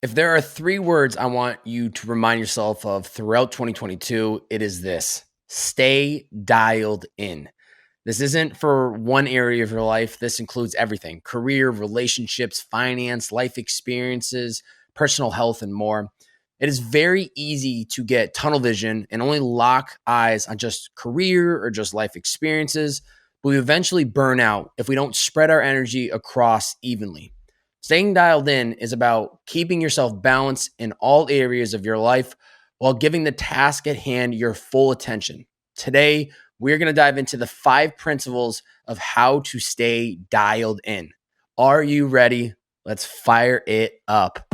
If there are three words I want you to remind yourself of throughout 2022, it is this: stay dialed in. This isn't for one area of your life. This includes everything: career, relationships, finance, life experiences, personal health, and more. It is very easy to get tunnel vision and only lock eyes on just career or just life experiences, but we eventually burn out if we don't spread our energy across evenly. Staying dialed in is about keeping yourself balanced in all areas of your life while giving the task at hand your full attention. Today, we're going to dive into the 5 principles of how to stay dialed in. Are you ready? Let's fire it up.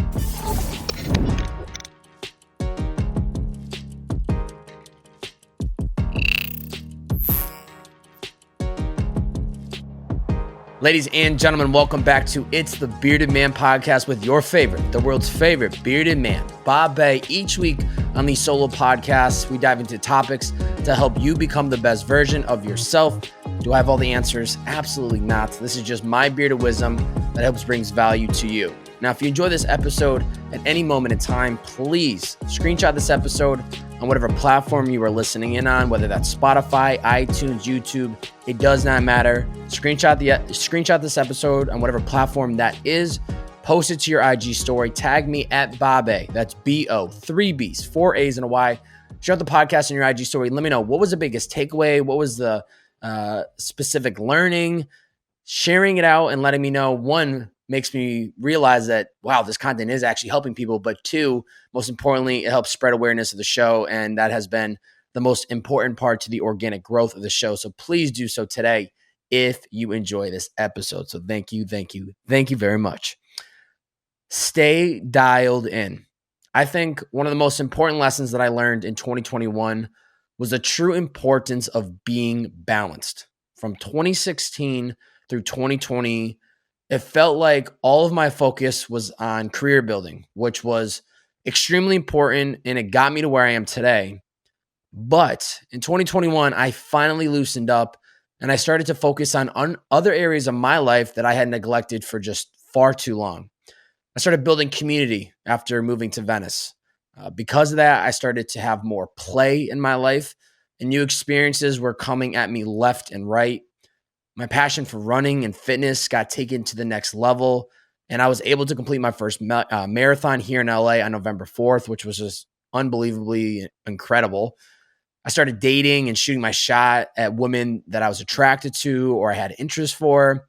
Ladies and gentlemen, welcome back to It's the Bearded Man podcast with your favorite, the world's favorite bearded man, Bob Bay. Each week on these solo podcasts, we dive into topics to help you become the best version of yourself. Do I have all the answers? Absolutely not. This is just my bearded wisdom that helps brings value to you. Now, if you enjoy this episode at any moment in time, please screenshot this episode on whatever platform you are listening in on, whether that's Spotify, iTunes, YouTube. It does not matter. Screenshot this episode on whatever platform that is. Post it to your IG story. Tag me at Bob-A. That's B-O, 3 B's, 4 A's and a Y. Share the podcast on your IG story. Let me know, what was the biggest takeaway? What was the specific learning? Sharing it out and letting me know, one, makes me realize that, wow, this content is actually helping people. But 2, most importantly, it helps spread awareness of the show. And that has been the most important part to the organic growth of the show. So please do so today if you enjoy this episode. So thank you very much. Stay dialed in. I think one of the most important lessons that I learned in 2021 was the true importance of being balanced. From 2016 through 2020, it felt like all of my focus was on career building, which was extremely important, and it got me to where I am today. But in 2021, I finally loosened up and I started to focus on other areas of my life that I had neglected for just far too long. I started building community after moving to Venice. Because of that, I started to have more play in my life, and new experiences were coming at me left and right. My passion for running and fitness got taken to the next level, and I was able to complete my first marathon here in LA on November 4th, which was just unbelievably incredible. I started dating and shooting my shot at women that I was attracted to or I had interest for.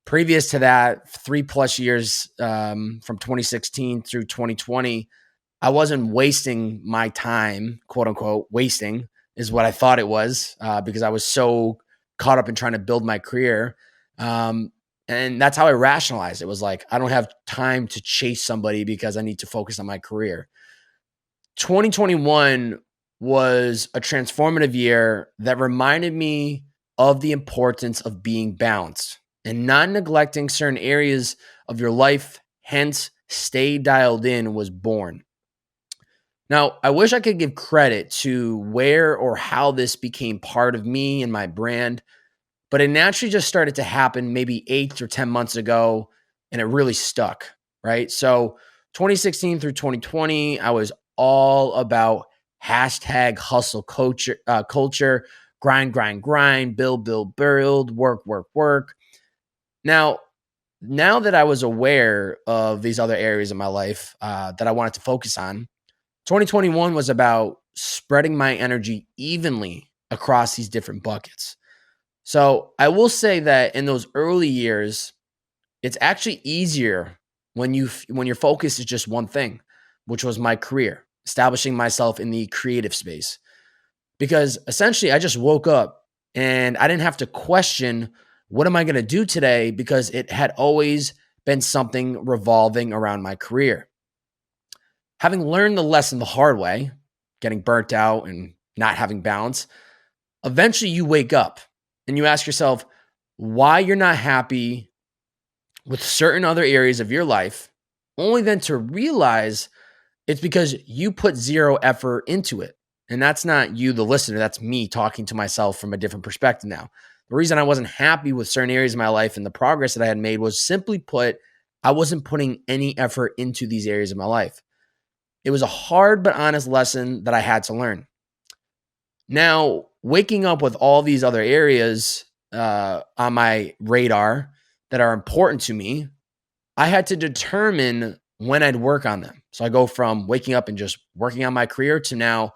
Previous to that, 3+ years from 2016 through 2020, I wasn't wasting my time, quote unquote, wasting is what I thought it was, because I was so caught up in trying to build my career. And that's how I rationalized it. Was like, I don't have time to chase somebody because I need to focus on my career. 2021 was a transformative year that reminded me of the importance of being balanced and not neglecting certain areas of your life. Hence, Stay Dialed In was born. Now, I wish I could give credit to where or how this became part of me and my brand, but it naturally just started to happen maybe 8 or 10 months ago, and it really stuck, right? So 2016 through 2020, I was all about #hustle culture, grind, build, work. Now that I was aware of these other areas of my life that I wanted to focus on, 2021 was about spreading my energy evenly across these different buckets. So I will say that in those early years, it's actually easier when your focus is just one thing, which was my career, establishing myself in the creative space. Because essentially I just woke up and I didn't have to question, what am I going to do today? Because it had always been something revolving around my career. Having learned the lesson the hard way, getting burnt out and not having balance, eventually you wake up and you ask yourself why you're not happy with certain other areas of your life, only then to realize it's because you put zero effort into it. And that's not you, the listener. That's me talking to myself from a different perspective now. The reason I wasn't happy with certain areas of my life and the progress that I had made was, simply put, I wasn't putting any effort into these areas of my life. It was a hard but honest lesson that I had to learn. Now, waking up with all these other areas on my radar that are important to me, I had to determine when I'd work on them. So I go from waking up and just working on my career to now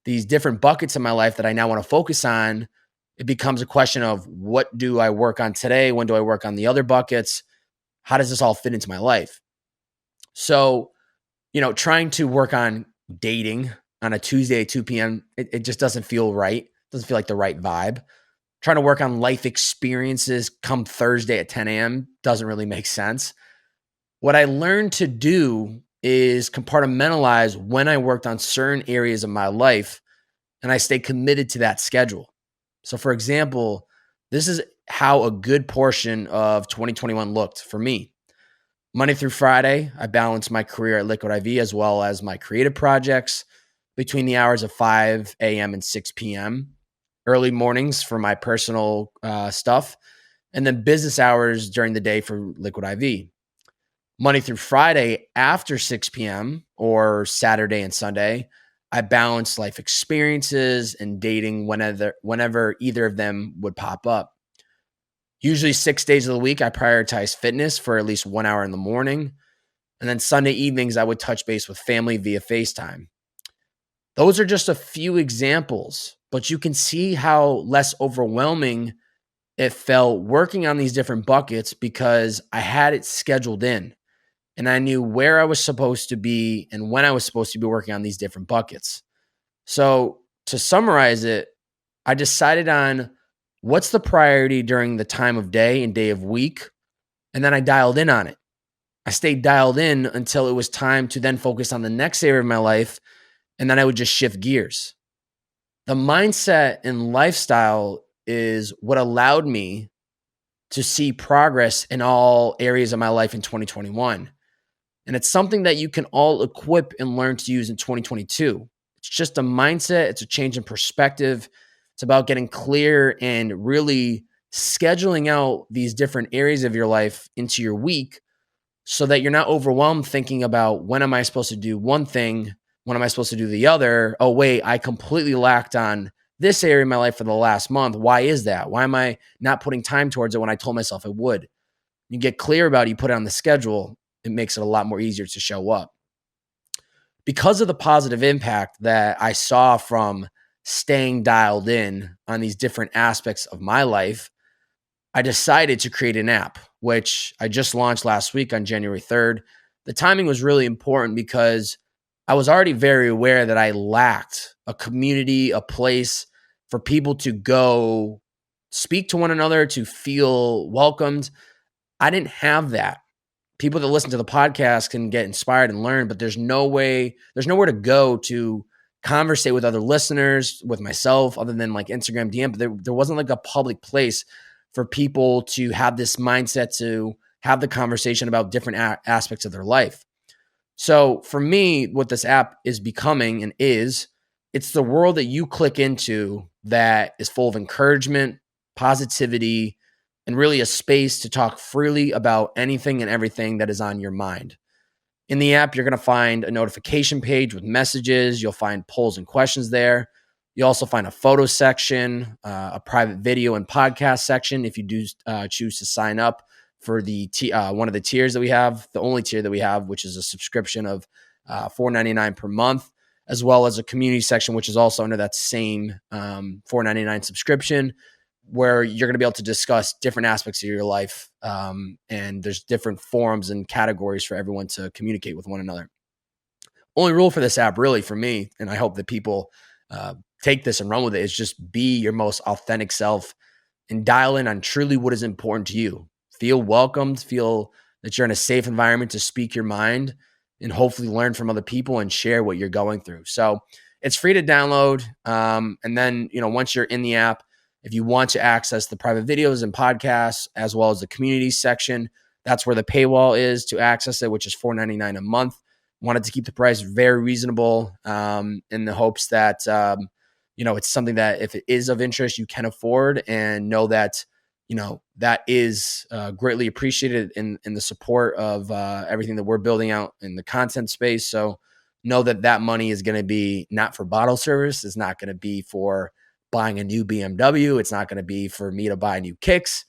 these different buckets in my life that I now want to focus on. It becomes a question of, what do I work on today? When do I work on the other buckets? How does this all fit into my life? So, trying to work on dating on a Tuesday at 2 p.m., it just doesn't feel right. Doesn't feel like the right vibe. Trying to work on life experiences come Thursday at 10 a.m. doesn't really make sense. What I learned to do is compartmentalize when I worked on certain areas of my life, and I stay committed to that schedule. So for example, this is how a good portion of 2021 looked for me. Monday through Friday, I balanced my career at Liquid IV as well as my creative projects between the hours of 5 a.m. and 6 p.m. Early mornings for my personal stuff, and then business hours during the day for Liquid IV. Monday through Friday after 6 p.m. or Saturday and Sunday, I balanced life experiences and dating whenever either of them would pop up. Usually 6 days of the week, I prioritize fitness for at least 1 hour in the morning. And then Sunday evenings, I would touch base with family via FaceTime. Those are just a few examples, but you can see how less overwhelming it felt working on these different buckets because I had it scheduled in and I knew where I was supposed to be and when I was supposed to be working on these different buckets. So to summarize it, I decided on what's the priority during the time of day and day of week, and then I dialed in on it. I stayed dialed in until it was time to then focus on the next area of my life, and then I would just shift gears. The mindset and lifestyle is what allowed me to see progress in all areas of my life in 2021. And it's something that you can all equip and learn to use in 2022. It's just a mindset. It's a change in perspective. It's about getting clear and really scheduling out these different areas of your life into your week so that you're not overwhelmed thinking about, when am I supposed to do one thing? When am I supposed to do the other? Oh, wait, I completely lacked on this area of my life for the last month. Why is that? Why am I not putting time towards it when I told myself I would? You get clear about it, you put it on the schedule, it makes it a lot more easier to show up. Because of the positive impact that I saw from staying dialed in on these different aspects of my life, I decided to create an app, which I just launched last week on January 3rd. The timing was really important because I was already very aware that I lacked a community, a place for people to go speak to one another, to feel welcomed. I didn't have that. People that listen to the podcast can get inspired and learn, but there's nowhere to go to conversate with other listeners, with myself, other than like Instagram DM. But there wasn't like a public place for people to have this mindset, to have the conversation about different aspects of their life. So for me, what this app is becoming and it's the world that you click into that is full of encouragement, positivity, and really a space to talk freely about anything and everything that is on your mind. In the app, you're going to find a notification page with messages. You'll find polls and questions there. You'll also find a photo section, a private video and podcast section if you do choose to sign up for the one of the tiers that we have, the only tier that we have, which is a subscription of $4.99 per month, as well as a community section, which is also under that same $4.99 subscription, where you're going to be able to discuss different aspects of your life. And there's different forums and categories for everyone to communicate with one another. Only rule for this app, really, for me, and I hope that people take this and run with it, is just be your most authentic self and dial in on truly what is important to you. Feel welcomed, feel that you're in a safe environment to speak your mind and hopefully learn from other people and share what you're going through. So it's free to download. And then, once you're in the app, if you want to access the private videos and podcasts, as well as the community section, that's where the paywall is to access it, which is $4.99 a month. Wanted to keep the price very reasonable in the hopes that, it's something that if it is of interest, you can afford, and know that, that is greatly appreciated in the support of everything that we're building out in the content space. So know that money is going to be not for bottle service. It's not going to be for buying a new BMW. It's not going to be for me to buy new kicks.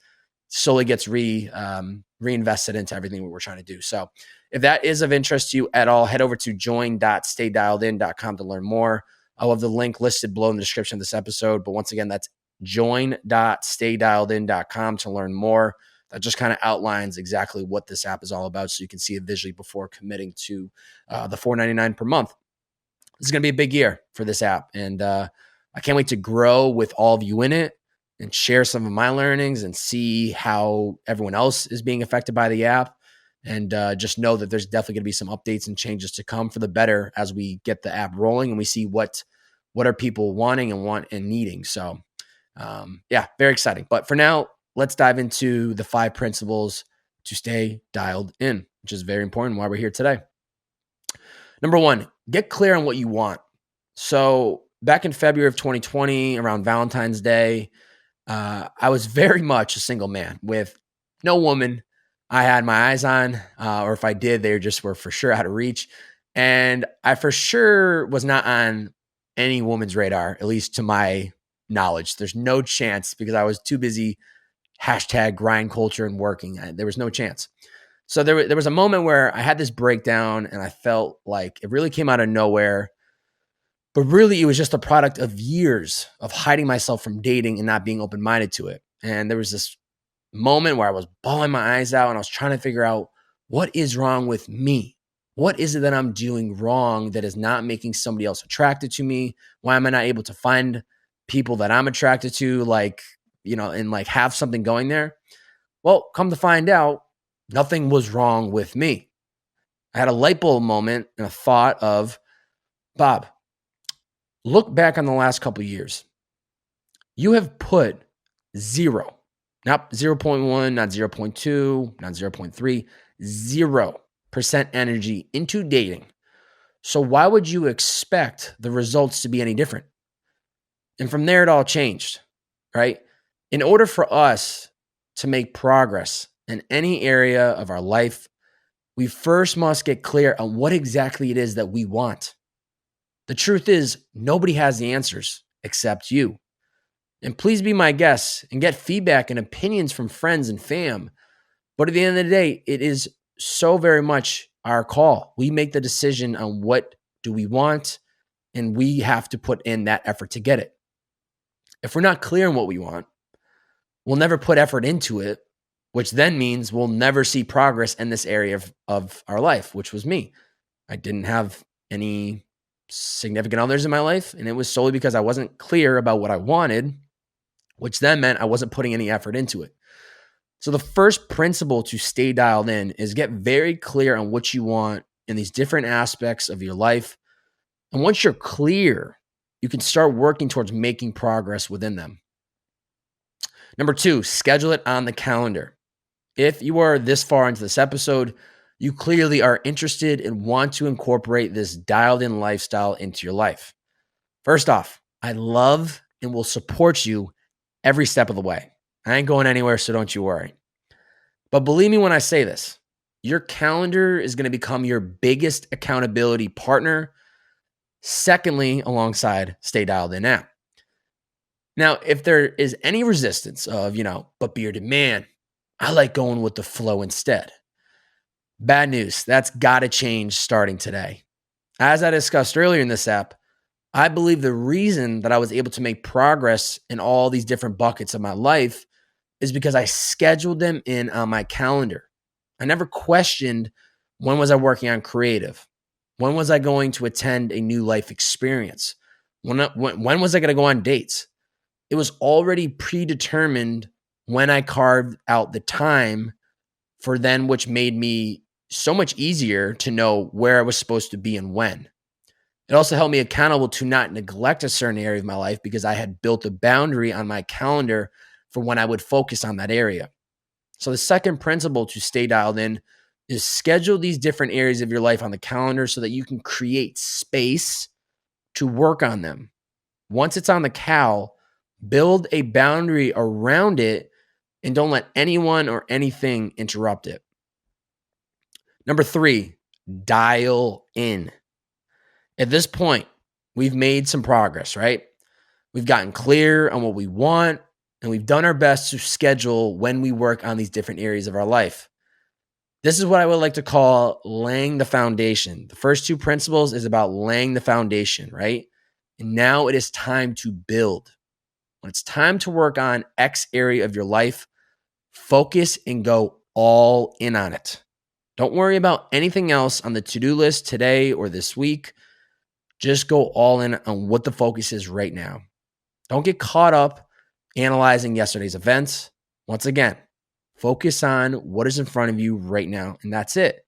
Solely gets reinvested into everything we're trying to do. So if that is of interest to you at all, head over to join.staydialedin.com to learn more. I'll have the link listed below in the description of this episode. But once again, that's join.staydialedin.com to learn more. That just kind of outlines exactly what this app is all about, so you can see it visually before committing to the $4.99 per month. This is going to be a big year for this app, and I can't wait to grow with all of you in it and share some of my learnings and see how everyone else is being affected by the app. And just know that there's definitely going to be some updates and changes to come for the better as we get the app rolling and we see what are people wanting and needing. So very exciting. But for now, let's dive into the 5 principles to stay dialed in, which is very important why we're here today. Number 1, get clear on what you want. So back in February of 2020, around Valentine's Day, I was very much a single man with no woman I had my eyes on, or if I did, they just were for sure out of reach. And I for sure was not on any woman's radar, at least to my knowledge. There's no chance because I was too busy #grind culture and working. There was no chance. So there was a moment where I had this breakdown and I felt like it really came out of nowhere. But really, it was just a product of years of hiding myself from dating and not being open-minded to it. And there was this moment where I was bawling my eyes out and I was trying to figure out what is wrong with me. What is it that I'm doing wrong that is not making somebody else attracted to me? Why am I not able to find people that I'm attracted to, and have something going there? Well, come to find out, nothing was wrong with me. I had a light bulb moment and a thought of, Bob, look back on the last couple of years. You have put 0, not 0.1, not 0.2, not 0.3, 0% energy into dating. So why would you expect the results to be any different? And from there, it all changed, right? In order for us to make progress in any area of our life, we first must get clear on what exactly it is that we want. The truth is, nobody has the answers except you. And please be my guest and get feedback and opinions from friends and fam. But at the end of the day, it is so very much our call. We make the decision on what do we want, and we have to put in that effort to get it. If we're not clear on what we want, we'll never put effort into it, which then means we'll never see progress in this area of our life, which was me. I didn't have any significant others in my life, and it was solely because I wasn't clear about what I wanted, which then meant I wasn't putting any effort into it. So the first principle to stay dialed in is get very clear on what you want in these different aspects of your life. And once you're clear, you can start working towards making progress within them. Number 2, schedule it on the calendar. If you are this far into this episode, you clearly are interested and want to incorporate this dialed-in lifestyle into your life. First off, I love and will support you every step of the way. I ain't going anywhere, so don't you worry. But believe me when I say this, your calendar is going to become your biggest accountability partner. Secondly, alongside Stay Dialed In app. Now, if there is any resistance of, but bearded man, I like going with the flow instead. Bad news. That's got to change starting today. As I discussed earlier in this app, I believe the reason that I was able to make progress in all these different buckets of my life is because I scheduled them in on my calendar. I never questioned when was I working on creative? When was I going to attend a new life experience? When was I going to go on dates? It was already predetermined when I carved out the time for then, which made me so much easier to know where I was supposed to be and when. It also held me accountable to not neglect a certain area of my life because I had built a boundary on my calendar for when I would focus on that area. So the second principle to stay dialed in is schedule these different areas of your life on the calendar so that you can create space to work on them. Once it's on the cal, build a boundary around it and don't let anyone or anything interrupt it. Number 3, dial in. At this point, we've made some progress, right? We've gotten clear on what we want, and we've done our best to schedule when we work on these different areas of our life. This is what I would like to call laying the foundation. The first 2 principles is about laying the foundation, right? And now it is time to build. When it's time to work on X area of your life, focus and go all in on it. Don't worry about anything else on the to-do list today or this week. Just go all in on what the focus is right now. Don't get caught up analyzing yesterday's events. Once again, focus on what is in front of you right now, and that's it.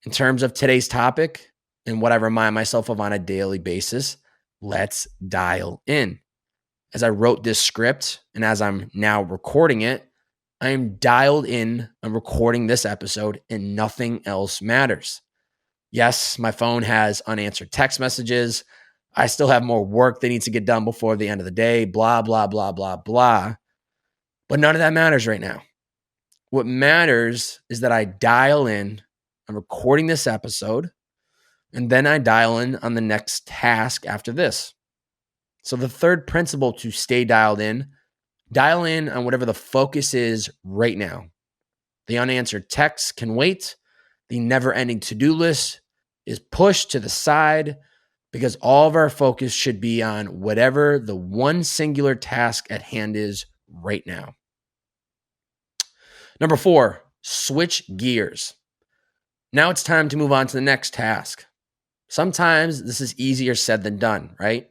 In terms of today's topic and what I remind myself of on a daily basis, let's dial in. As I wrote this script and as I'm now recording it, I am dialed in on recording this episode and nothing else matters. Yes, my phone has unanswered text messages. I still have more work that needs to get done before the end of the day, blah, blah, blah, blah, blah. But none of that matters right now. What matters is that I dial in on recording this episode, and then I dial in on the next task after this. So the third principle to stay dial in on whatever the focus is right now. The unanswered texts can wait. The never-ending to-do list is pushed to the side because all of our focus should be on whatever the one singular task at hand is right now. Number 4, switch gears. Now it's time to move on to the next task. Sometimes this is easier said than done, right?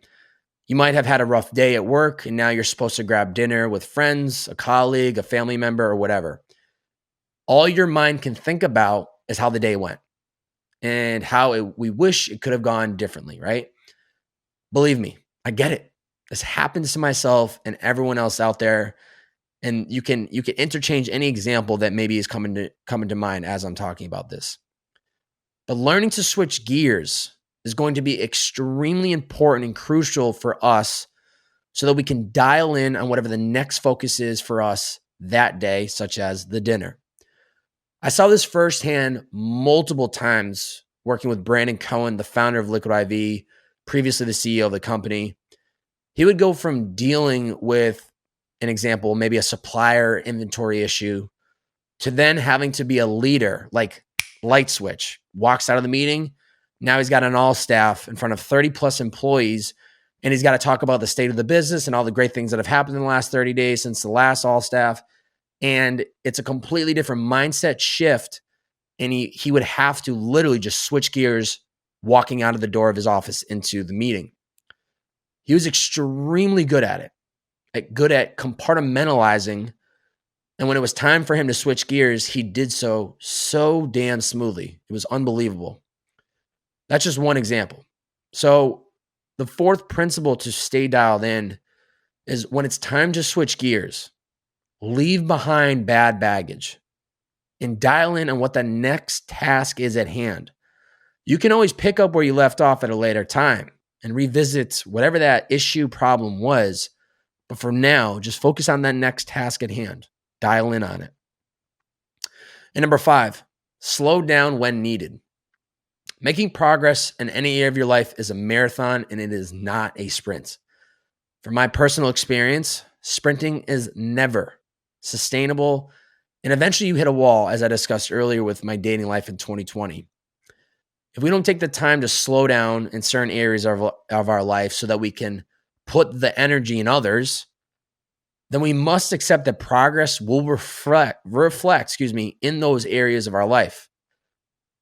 You might have had a rough day at work and now you're supposed to grab dinner with friends, a colleague, a family member, or whatever. All your mind can think about is how the day went and how we wish it could have gone differently, right? Believe me, I get it. This happens to myself and everyone else out there. And you can interchange any example that maybe is coming to mind as I'm talking about this. But learning to switch gears is going to be extremely important and crucial for us so that we can dial in on whatever the next focus is for us that day, such as the dinner. I saw this firsthand multiple times working with Brandon Cohen, the founder of Liquid IV, previously the CEO of the company. He would go from dealing with an example, maybe a supplier inventory issue, to then having to be a leader, like light switch, walks out of the meeting. Now he's got an all staff in front of 30 plus employees, and he's got to talk about the state of the business and all the great things that have happened in the last 30 days since the last all staff. And it's a completely different mindset shift. And he would have to literally just switch gears walking out of the door of his office into the meeting. He was extremely good at it, good at compartmentalizing. And when it was time for him to switch gears, he did so damn smoothly. It was unbelievable. That's just one example. So the fourth principle to stay dialed in is when it's time to switch gears, leave behind bad baggage and dial in on what the next task is at hand. You can always pick up where you left off at a later time and revisit whatever that issue problem was. But for now, just focus on that next task at hand. Dial in on it. And number 5, slow down when needed. Making progress in any area of your life is a marathon and it is not a sprint. From my personal experience, sprinting is never sustainable, and eventually you hit a wall, as I discussed earlier with my dating life in 2020. If we don't take the time to slow down in certain areas of our life so that we can put the energy in others, then we must accept that progress will reflect in those areas of our life.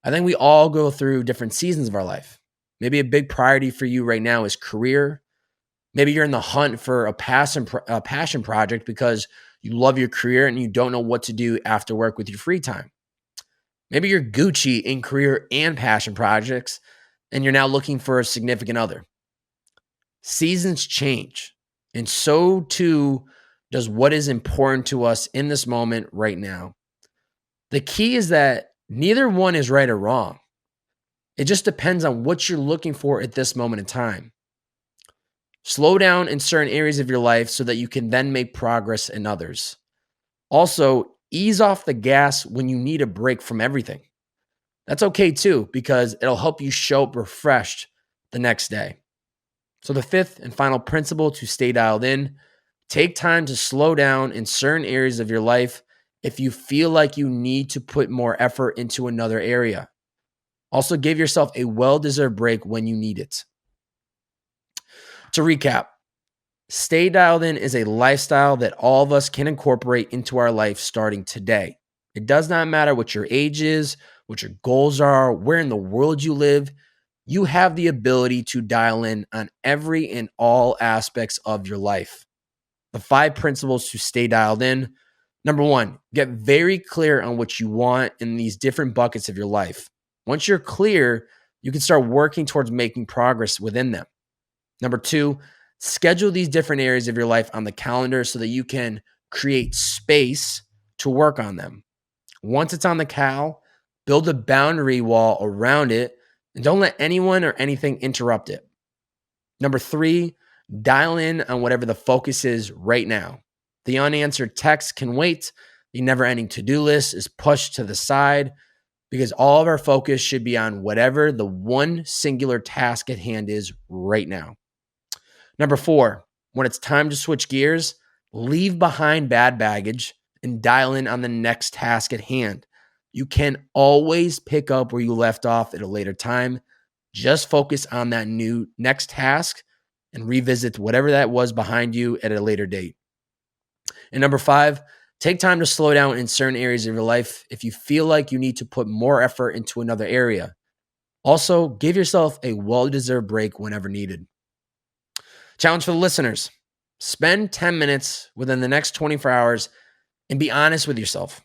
I think we all go through different seasons of our life. Maybe a big priority for you right now is career. Maybe you're in the hunt for a passion project because you love your career and you don't know what to do after work with your free time. Maybe you're Gucci in career and passion projects and you're now looking for a significant other. Seasons change, and so too does what is important to us in this moment right now. The key is that neither one is right or wrong. It just depends on what you're looking for at this moment in time. Slow down in certain areas of your life so that you can then make progress in others. Also, ease off the gas when you need a break from everything. That's okay too, because it'll help you show up refreshed the next day. So the fifth and final principle to stay dialed in: take time to slow down in certain areas of your life if you feel like you need to put more effort into another area. Also, give yourself a well-deserved break when you need it. To recap, stay dialed in is a lifestyle that all of us can incorporate into our life starting today. It does not matter what your age is, what your goals are, where in the world you live. You have the ability to dial in on every and all aspects of your life. The 5 principles to stay dialed in. Number 1, get very clear on what you want in these different buckets of your life. Once you're clear, you can start working towards making progress within them. Number 2, schedule these different areas of your life on the calendar so that you can create space to work on them. Once it's on the cal, build a boundary wall around it and don't let anyone or anything interrupt it. Number 3, dial in on whatever the focus is right now. The unanswered text can wait. The never-ending to-do list is pushed to the side because all of our focus should be on whatever the one singular task at hand is right now. Number 4, when it's time to switch gears, leave behind bad baggage and dial in on the next task at hand. You can always pick up where you left off at a later time. Just focus on that new next task and revisit whatever that was behind you at a later date. And number 5, take time to slow down in certain areas of your life if you feel like you need to put more effort into another area. Also, give yourself a well-deserved break whenever needed. Challenge for the listeners: spend 10 minutes within the next 24 hours and be honest with yourself.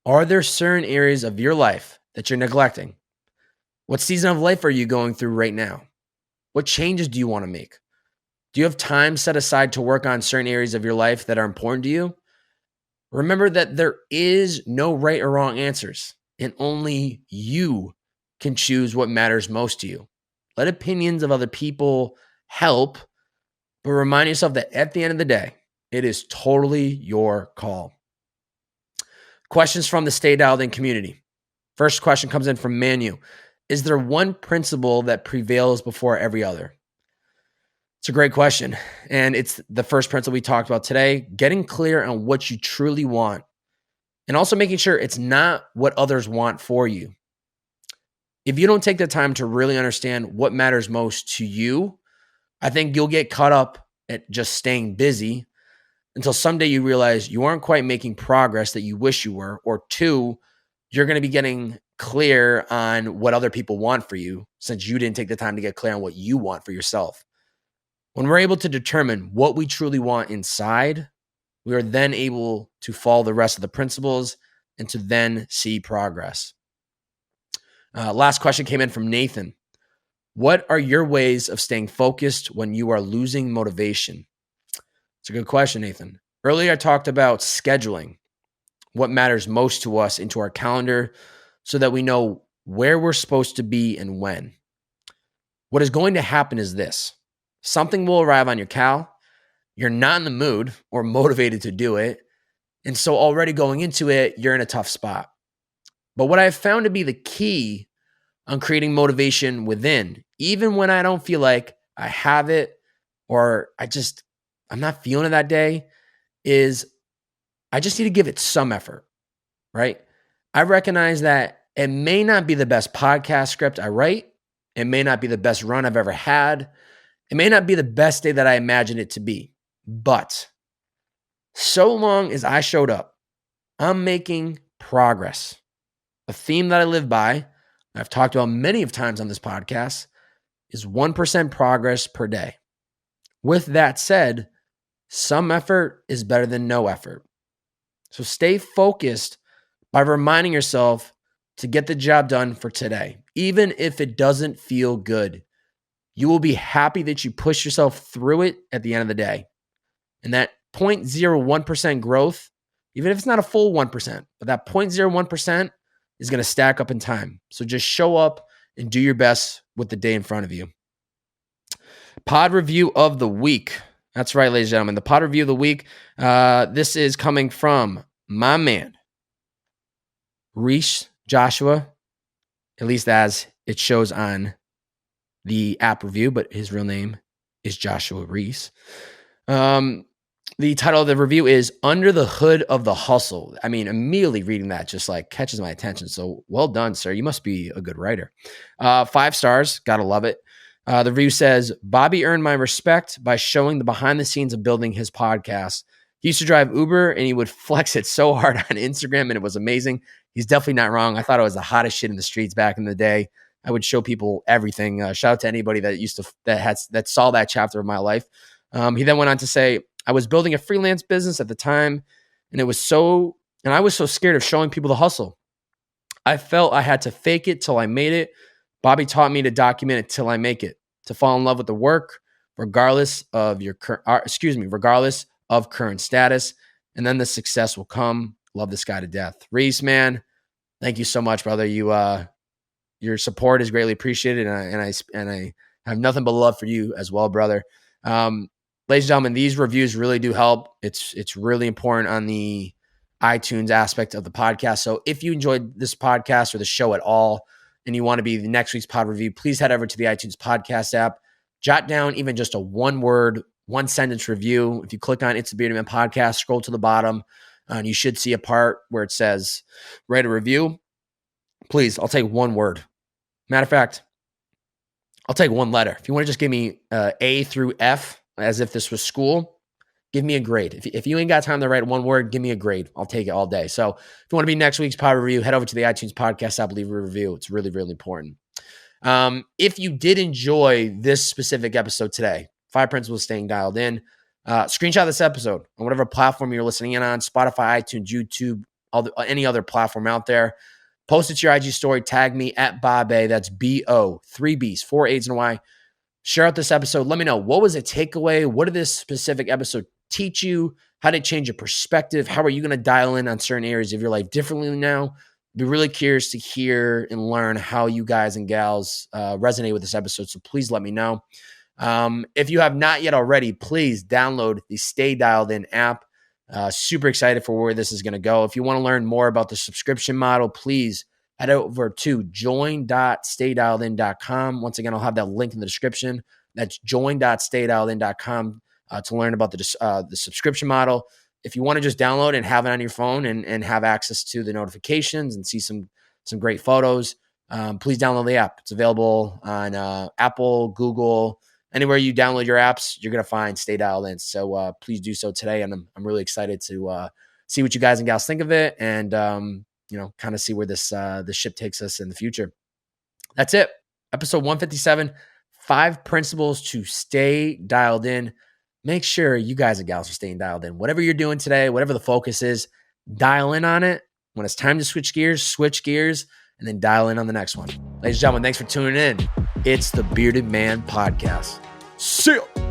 Are there certain areas of your life that you're neglecting? What season of life are you going through right now? What changes do you want to make? Do you have time set aside to work on certain areas of your life that are important to you? Remember that there is no right or wrong answers, and only you can choose what matters most to you. Let opinions of other people help, but remind yourself that at the end of the day, it is totally your call. Questions from the Stay Dialed In community. First question comes in from Manu. Is there one principle that prevails before every other? It's a great question. And it's the first principle we talked about today: getting clear on what you truly want and also making sure it's not what others want for you. If you don't take the time to really understand what matters most to you, I think you'll get caught up at just staying busy until someday you realize you aren't quite making progress that you wish you were, or 2, you're going to be getting clear on what other people want for you since you didn't take the time to get clear on what you want for yourself. When we're able to determine what we truly want inside, we are then able to follow the rest of the principles and to then see progress. Last question came in from Nathan. What are your ways of staying focused when you are losing motivation? It's a good question, Nathan. Earlier, I talked about scheduling what matters most to us into our calendar so that we know where we're supposed to be and when. What is going to happen is this: something will arrive on your cal, you're not in the mood or motivated to do it, and so already going into it, you're in a tough spot. But what I've found to be the key on creating motivation within, even when I don't feel like I have it or I'm not feeling it that day, is I just need to give it some effort, right? I recognize that it may not be the best podcast script I write. It may not be the best run I've ever had. It may not be the best day that I imagined it to be. But so long as I showed up, I'm making progress. A theme that I live by, I've talked about many of times on this podcast, is 1% progress per day. With that said, some effort is better than no effort. So stay focused by reminding yourself to get the job done for today. Even if it doesn't feel good, you will be happy that you push yourself through it at the end of the day. And that 0.01% growth, even if it's not a full 1%, but that 0.01% is going to stack up in time. So just show up and do your best with the day in front of you. Pod review of the week. That's right, ladies and gentlemen. The pod review of the week. This is coming from my man, Reese Joshua, at least as it shows on the app review, but his real name is Joshua Reese. The title of the review is Under the Hood of the Hustle. I mean, immediately reading that just like catches my attention. So well done, sir. You must be a good writer. 5 stars. Gotta love it. The review says, Bobby earned my respect by showing the behind the scenes of building his podcast. He used to drive Uber and he would flex it so hard on Instagram and it was amazing. He's definitely not wrong. I thought it was the hottest shit in the streets back in the day. I would show people everything. Shout out to anybody that saw that chapter of my life. He then went on to say, I was building a freelance business at the time, and I was so scared of showing people the hustle. I felt I had to fake it till I made it. Bobby taught me to document it till I make it, to fall in love with the work, regardless of current status, and then the success will come. Love this guy to death. Reese, man, thank you so much, brother. Your support is greatly appreciated, and I have nothing but love for you as well, brother. Ladies and gentlemen, these reviews really do help. It's really important on the iTunes aspect of the podcast. So if you enjoyed this podcast or the show at all, and you want to be the next week's pod review, please head over to the iTunes podcast app. Jot down even just a 1-word, 1-sentence review. If you click on It's the Bearded Man Podcast, scroll to the bottom, and you should see a part where it says write a review. Please, I'll take 1 word. Matter of fact, I'll take 1 letter. If you want to just give me A through F, as if this was school, give me a grade. If you ain't got time to write 1 word, give me a grade. I'll take it all day. So if you want to be next week's pod review, head over to the iTunes podcast app, leave a review. It's really, really important. If you did enjoy this specific episode today, 5 principles of staying dialed in, screenshot this episode on whatever platform you're listening in on, Spotify, iTunes, YouTube, any other platform out there. Post it to your IG story. Tag me at Bob-A. That's B-O, 3 B's, 4 A's and a Y. Share out this episode. Let me know, what was a takeaway? What did this specific episode teach you? How did it change your perspective? How are you going to dial in on certain areas of your life differently now? Be really curious to hear and learn how you guys and gals resonate with this episode. So please let me know. If you have not yet already, please download the Stay Dialed In app. Super excited for where this is going to go. If you want to learn more about the subscription model, please head over to join.staydialedin.com. Once again, I'll have that link in the description. That's join.staydialedin.com to learn about the subscription model. If you want to just download and have it on your phone and have access to the notifications and see some great photos, please download the app. It's available on Apple, Google, anywhere you download your apps, you're going to find Stay Dialed In. So please do so today. And I'm really excited to see what you guys and gals think of it and, kind of see where this ship takes us in the future. That's it. Episode 157, 5 principles to stay dialed in. Make sure you guys and gals are staying dialed in. Whatever you're doing today, whatever the focus is, dial in on it. When it's time to switch gears, and then dial in on the next one. Ladies and gentlemen, thanks for tuning in. It's the Bearded Man Podcast. See ya.